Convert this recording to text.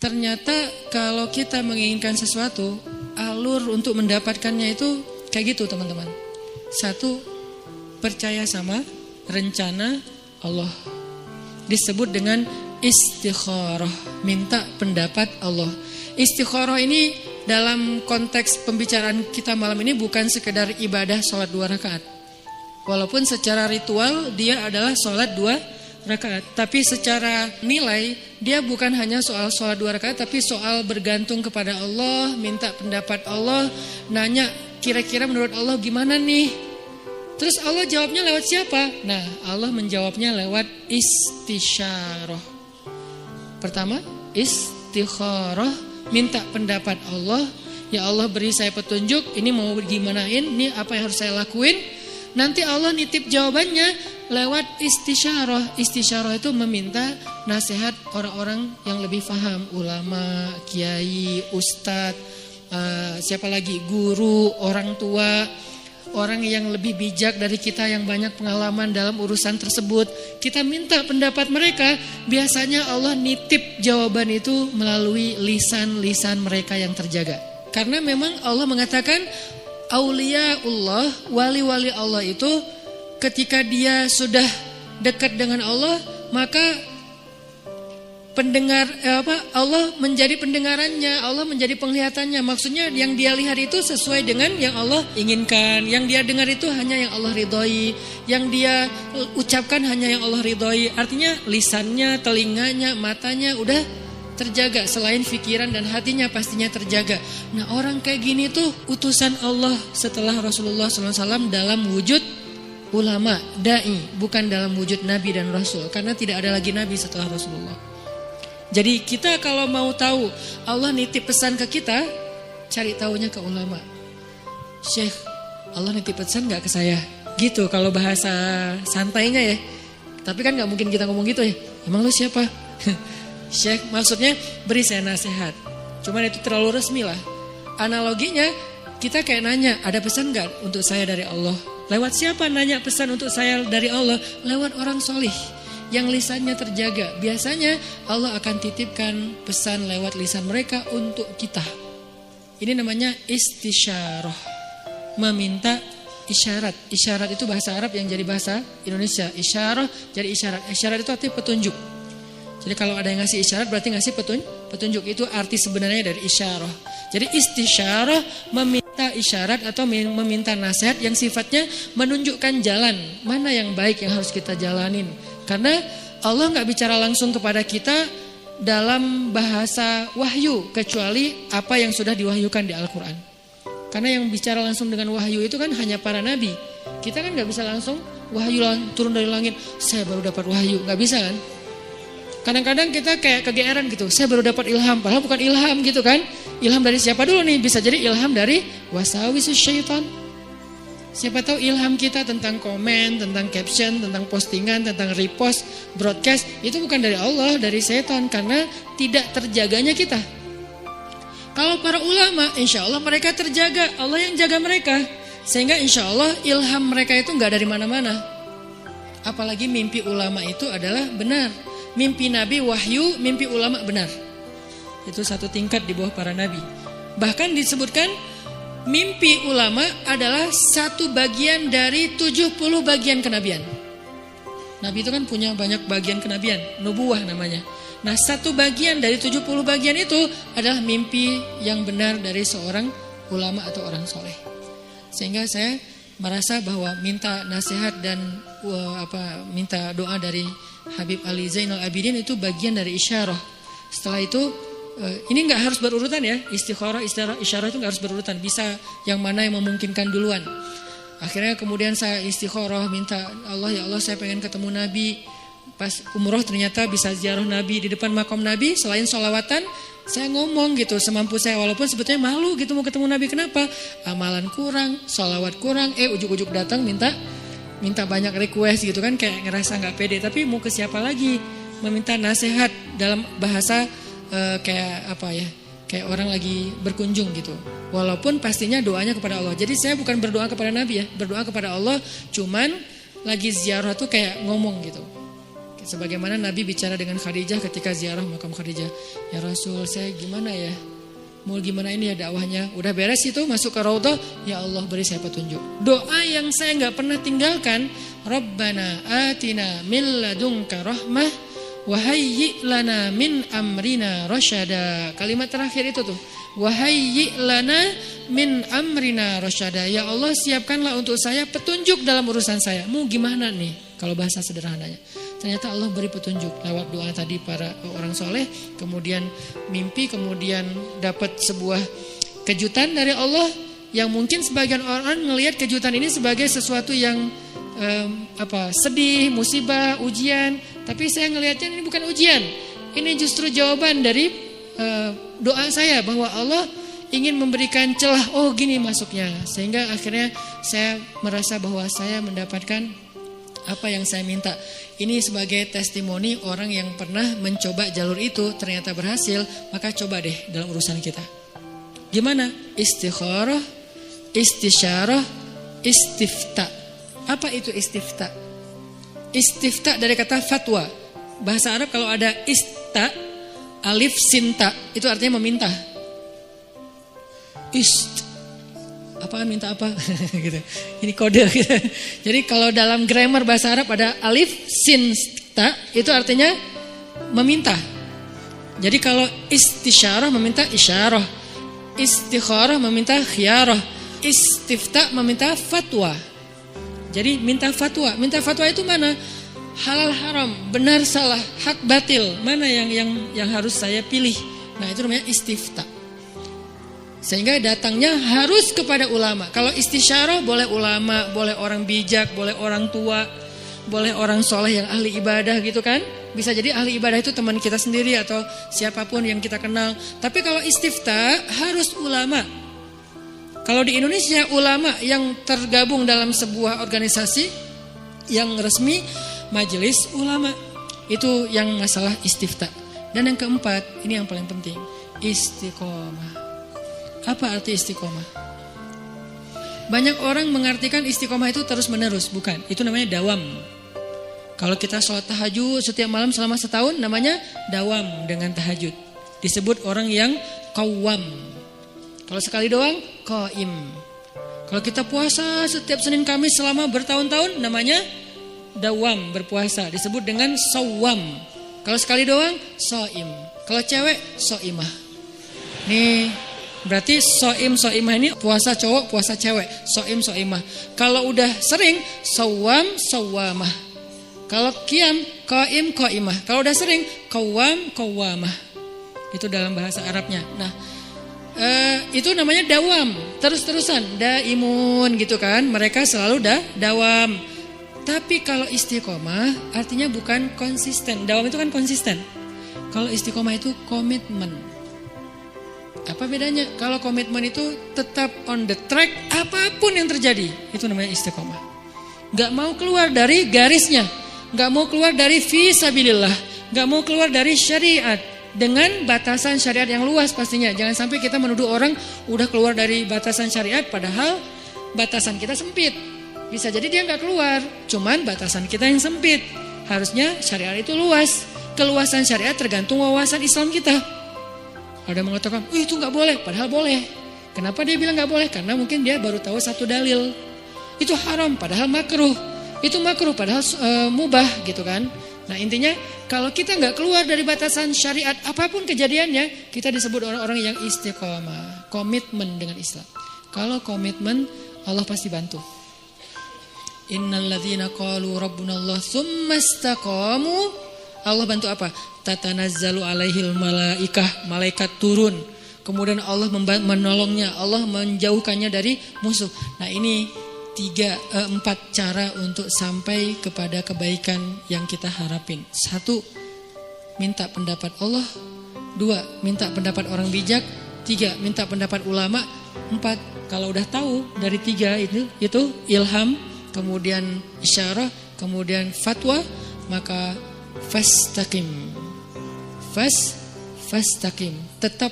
ternyata kalau kita menginginkan sesuatu, alur untuk mendapatkannya itu kayak gitu teman-teman. Satu, percaya sama rencana Allah. Disebut dengan istikharah, minta pendapat Allah. Istikharah ini dalam konteks pembicaraan kita malam ini bukan sekedar ibadah sholat 2 rakaat. Walaupun secara ritual dia adalah sholat 2 rakaat, tapi secara nilai dia bukan hanya soal sholat 2 rakaat, tapi soal bergantung kepada Allah, minta pendapat Allah, nanya kira-kira menurut Allah gimana nih. Terus Allah jawabnya lewat siapa? Nah, Allah menjawabnya lewat istisyarah. Pertama, istikharah, minta pendapat Allah. Ya Allah, beri saya petunjuk, ini mau gimanain, ini apa yang harus saya lakuin. Nanti Allah nitip jawabannya lewat istisyarah. Istisyarah itu meminta nasihat orang-orang yang lebih paham, ulama, kiai, ustadz, siapa lagi, guru, orang tua, orang yang lebih bijak dari kita yang banyak pengalaman dalam urusan tersebut. Kita minta pendapat mereka. Biasanya Allah nitip jawaban itu melalui lisan-lisan mereka yang terjaga. Karena memang Allah mengatakan Auliyaullah, wali-wali Allah itu ketika dia sudah dekat dengan Allah, maka Allah menjadi pendengarannya, Allah menjadi penglihatannya. Maksudnya yang dia lihat itu sesuai dengan yang Allah inginkan, yang dia dengar itu hanya yang Allah ridhoi, yang dia ucapkan hanya yang Allah ridhoi. Artinya lisannya, telinganya, matanya udah terjaga, selain pikiran dan hatinya pastinya terjaga. Nah, orang kayak gini tuh utusan Allah setelah Rasulullah SAW dalam wujud ulama, da'i, bukan dalam wujud Nabi dan Rasul, karena tidak ada lagi Nabi setelah Rasulullah. Jadi kita kalau mau tahu Allah nitip pesan ke kita, cari tahunya ke ulama. Syekh, Allah nitip pesan gak ke saya? Gitu kalau bahasa santainya ya. Tapi kan gak mungkin kita ngomong gitu ya. Emang lu siapa? Syekh, maksudnya beri saya nasihat. Cuman itu terlalu resmi lah. Analoginya kita kayak nanya, ada pesan gak untuk saya dari Allah? Lewat siapa nanya pesan untuk saya dari Allah? Lewat orang solih yang lisannya terjaga. Biasanya Allah akan titipkan pesan lewat lisan mereka untuk kita. Ini namanya istisyarah, meminta isyarat. Isyarat itu bahasa Arab yang jadi bahasa Indonesia. Isyarah jadi isyarat. Isyarat itu artinya petunjuk. Jadi kalau ada yang ngasih isyarat berarti ngasih petunjuk. Itu arti sebenarnya dari isyarah. Jadi istisyarah meminta isyarat atau meminta nasihat yang sifatnya menunjukkan jalan mana yang baik yang harus kita jalanin. Karena Allah gak bicara langsung kepada kita dalam bahasa wahyu kecuali apa yang sudah diwahyukan di Al-Quran. Karena yang bicara langsung dengan wahyu itu kan hanya para nabi. Kita kan gak bisa langsung wahyu turun dari langit, saya baru dapat wahyu, gak bisa kan. Kadang-kadang kita kayak kegeeran gitu, saya baru dapat ilham, padahal bukan ilham gitu kan. Ilham dari siapa dulu nih? Bisa jadi ilham dari wasawisus syaitan. Siapa tahu ilham kita tentang komen, tentang caption, tentang postingan, tentang repost, broadcast, itu bukan dari Allah, dari setan, karena tidak terjaganya kita. Kalau para ulama, insya Allah mereka terjaga, Allah yang jaga mereka. Sehingga insya Allah ilham mereka itu gak dari mana-mana. Apalagi mimpi ulama itu adalah benar. Mimpi Nabi wahyu, mimpi ulama benar. Itu satu tingkat di bawah para Nabi. Bahkan disebutkan mimpi ulama adalah satu bagian dari 70 bagian kenabian. Nabi itu kan punya banyak bagian kenabian, nubuwah namanya. Nah, satu bagian dari 70 bagian itu adalah mimpi yang benar dari seorang ulama atau orang soleh. Sehingga saya merasa bahwa minta nasihat dan minta doa dari Habib Ali Zainal Abidin itu bagian dari isyarah. Setelah itu ini nggak harus berurutan ya, istikharah, isyarah itu nggak harus berurutan, bisa yang mana yang memungkinkan duluan. Akhirnya kemudian saya istikharah, minta Allah, ya Allah saya pengen ketemu Nabi. Pas umroh ternyata bisa ziarah Nabi di depan makam Nabi. Selain sholawatan, saya ngomong gitu semampu saya, walaupun sebetulnya malu gitu mau ketemu Nabi. Kenapa? Amalan kurang, sholawat kurang, ujuk-ujuk datang minta banyak request gitu kan, kayak ngerasa nggak pede. Tapi mau ke siapa lagi? Meminta nasihat dalam bahasa kayak apa ya? Kayak orang lagi berkunjung gitu. Walaupun pastinya doanya kepada Allah. Jadi saya bukan berdoa kepada Nabi ya, berdoa kepada Allah. Cuman lagi ziarah tuh kayak ngomong gitu. Sebagaimana Nabi bicara dengan Khadijah ketika ziarah makam Khadijah. Ya Rasul, saya gimana ya? Mau gimana ini ya dakwahnya? Udah beres itu, masuk ke Raudhah, ya Allah beri saya petunjuk. Doa yang saya gak pernah tinggalkan, Rabbana atina min ladunka rahmah wa hayyi' lana min amrina rasyada. Kalimat terakhir itu tuh, wa hayyi' lana min amrina rasyada. Ya Allah, siapkanlah untuk saya petunjuk dalam urusan saya. Mau gimana nih kalau bahasa sederhananya? Ternyata Allah beri petunjuk lewat doa tadi para orang soleh, kemudian mimpi, kemudian dapat sebuah kejutan dari Allah yang mungkin sebagian orang melihat kejutan ini sebagai sesuatu yang sedih, musibah, ujian. Tapi saya ngelihatnya ini bukan ujian, ini justru jawaban dari doa saya bahwa Allah ingin memberikan celah. Oh gini masuknya, sehingga akhirnya saya merasa bahwa saya mendapatkan apa yang saya minta. Ini sebagai testimoni orang yang pernah mencoba jalur itu ternyata berhasil. Maka coba deh dalam urusan kita. Gimana? Istikharah, istisyarah, istifta. Apa itu istifta? Istifta dari kata fatwa. Bahasa Arab kalau ada ista, alif sinta, itu artinya meminta. Apaan minta apa? Gitu. Ini kode gitu. Jadi kalau dalam grammar bahasa Arab ada alif sin ta, itu artinya meminta. Jadi kalau istisyarah meminta isyarah, istikharah meminta khiyarah, istifta meminta fatwa. Jadi minta fatwa. Minta fatwa itu mana? Halal haram, benar salah, hak batil, mana yang harus saya pilih. Nah, itu namanya istifta. Sehingga datangnya harus kepada ulama. Kalau istisyarah boleh ulama, boleh orang bijak, boleh orang tua, boleh orang soleh yang ahli ibadah gitu kan. Bisa jadi ahli ibadah itu teman kita sendiri atau siapapun yang kita kenal. Tapi kalau istifta harus ulama. Kalau di Indonesia ulama yang tergabung dalam sebuah organisasi yang resmi, majelis ulama. Itu yang masalah istifta. Dan yang keempat, ini yang paling penting, istiqomah. Apa arti istiqomah? Banyak orang mengartikan istiqomah itu terus menerus. Bukan, itu namanya dawam. Kalau kita sholat tahajud setiap malam selama setahun, namanya dawam dengan tahajud. Disebut orang yang qawwam. Kalau sekali doang, qaim. Kalau kita puasa setiap Senin Kamis selama bertahun-tahun, namanya dawam, berpuasa. Disebut dengan shawwam. Kalau sekali doang, shaim. Kalau cewek, shaimah. Nih, berarti so'imah ini puasa cowok, puasa cewek. So'imah. Kalau udah sering, sawwamah. Kalau qiyam, qaimah. Kalau udah sering, qawwamah. Itu dalam bahasa Arabnya. Nah, itu namanya dawam, terus-terusan, daimun gitu kan. Mereka selalu dawam. Tapi kalau istiqomah artinya bukan konsisten. Dawam itu kan konsisten. Kalau istiqomah itu komitmen. Apa bedanya? Kalau komitmen itu tetap on the track apapun yang terjadi, itu namanya istiqomah. Gak mau keluar dari garisnya, gak mau keluar dari fisabilillah, gak mau keluar dari syariat dengan batasan syariat yang luas pastinya. Jangan sampai kita menuduh orang udah keluar dari batasan syariat padahal batasan kita sempit. Bisa jadi dia gak keluar, cuman batasan kita yang sempit. Harusnya syariat itu luas. Keluasan syariat tergantung wawasan Islam kita. Ada mengatakan, itu gak boleh, padahal boleh. Kenapa dia bilang gak boleh? Karena mungkin dia baru tahu satu dalil. Itu haram, padahal makruh. Itu makruh, padahal mubah gitu kan. Nah intinya, kalau kita gak keluar dari batasan syariat, apapun kejadiannya, kita disebut orang-orang yang istiqomah. Komitmen dengan Islam. Kalau komitmen, Allah pasti bantu. Innalladzina qalu rabbunallah tsumma istaqamu. Allah bantu apa? Tatanazzalu alaihil malaikah, malaikat turun. Kemudian Allah menolongnya, Allah menjauhkannya dari musuh. Nah ini 4 cara untuk sampai kepada kebaikan yang kita harapin. 1, minta pendapat Allah. 2, minta pendapat orang bijak. 3, minta pendapat ulama. 4, kalau udah tahu dari 3 itu ilham, kemudian isyarah, kemudian fatwa, maka fastaqim. Fastaqim, tetap